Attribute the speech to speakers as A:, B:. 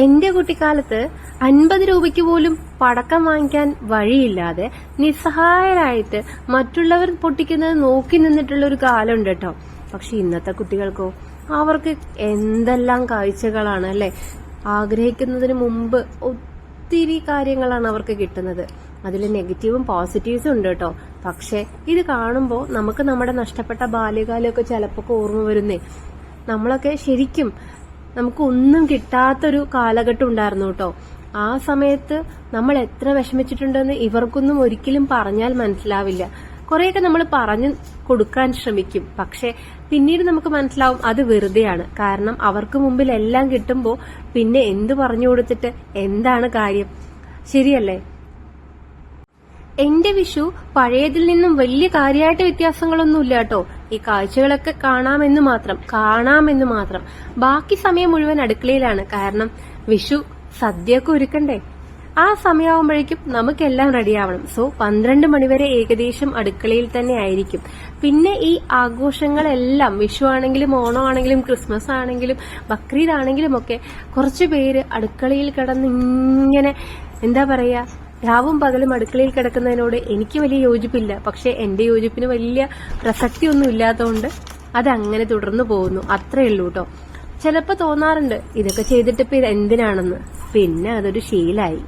A: എന്റെ കുട്ടിക്കാലത്ത് 50 രൂപയ്ക്ക് പോലും പടക്കം വാങ്ങിക്കാൻ വഴിയില്ലാതെ നിസ്സഹായരായിട്ട് മറ്റുള്ളവർ പൊട്ടിക്കുന്നത് നോക്കി നിന്നിട്ടുള്ള ഒരു കാലമുണ്ട് കേട്ടോ. പക്ഷെ ഇന്നത്തെ കുട്ടികൾക്കോ അവർക്ക് എന്തെല്ലാം കാഴ്ചകളാണ് അല്ലെ. ആഗ്രഹിക്കുന്നതിന് മുമ്പ് ഒത്തിരി കാര്യങ്ങളാണ് അവർക്ക് കിട്ടുന്നത്. അതിൽ നെഗറ്റീവും പോസിറ്റീവ്സും ഉണ്ട് കേട്ടോ. പക്ഷെ ഇത് കാണുമ്പോൾ നമുക്ക് നമ്മുടെ നഷ്ടപ്പെട്ട ബാല്യകാലമൊക്കെ ചിലപ്പോൾ ഓർമ്മ വരുന്നേ. നമ്മളൊക്കെ ശരിക്കും നമുക്ക് ഒന്നും കിട്ടാത്തൊരു കാലഘട്ടം ഉണ്ടായിരുന്നു കേട്ടോ. ആ സമയത്ത് നമ്മൾ എത്ര വിഷമിച്ചിട്ടുണ്ടെന്ന് ഇവർക്കൊന്നും ഒരിക്കലും പറഞ്ഞാൽ മനസ്സിലാവില്ല. കുറെയൊക്കെ നമ്മൾ പറഞ്ഞു കൊടുക്കാൻ ശ്രമിക്കും, പക്ഷെ പിന്നീട് നമുക്ക് മനസ്സിലാവും അത് വെറുതെയാണ്. കാരണം അവർക്ക് മുമ്പിൽ എല്ലാം കിട്ടുമ്പോൾ പിന്നെ എന്ത് പറഞ്ഞു കൊടുത്തിട്ട് എന്താണ് കാര്യം, ശരിയല്ലേ? എന്റെ വിഷു പഴയതിൽ നിന്നും വലിയ കാര്യമായിട്ട് വ്യത്യാസങ്ങളൊന്നുമില്ല കേട്ടോ. ഈ കാഴ്ചകളൊക്കെ കാണാമെന്ന് മാത്രം. ബാക്കി സമയം മുഴുവൻ അടുക്കളയിലാണ്. കാരണം വിഷു സദ്യയൊക്കെ ഒരുക്കണ്ടേ. ആ സമയമാകുമ്പോഴേക്കും നമുക്കെല്ലാം റെഡിയാവണം. സോ 12 മണിവരെ ഏകദേശം അടുക്കളയിൽ തന്നെ ആയിരിക്കും. പിന്നെ ഈ ആഘോഷങ്ങളെല്ലാം വിഷു ആണെങ്കിലും ഓണം ആണെങ്കിലും ക്രിസ്മസ് ആണെങ്കിലും ബക്രീദ് ആണെങ്കിലും ഒക്കെ കുറച്ചു പേര് അടുക്കളയിൽ കിടന്ന് ഇങ്ങനെ എന്താ പറയാ രാവും പകലും അടുക്കളയിൽ കിടക്കുന്നതിനോട് എനിക്ക് വലിയ യോജിപ്പില്ല. പക്ഷെ എന്റെ യോജിപ്പിന് വലിയ പ്രസക്തിയൊന്നും ഇല്ലാത്തതുകൊണ്ട് അതങ്ങനെ തുടർന്നു പോകുന്നു, അത്രേ ഉള്ളൂ കേട്ടോ. ചിലപ്പോ തോന്നാറുണ്ട് ഇതൊക്കെ ചെയ്തിട്ട് ഇപ്പൊ എന്തിനാണെന്ന്. പിന്നെ അതൊരു ശീലായി.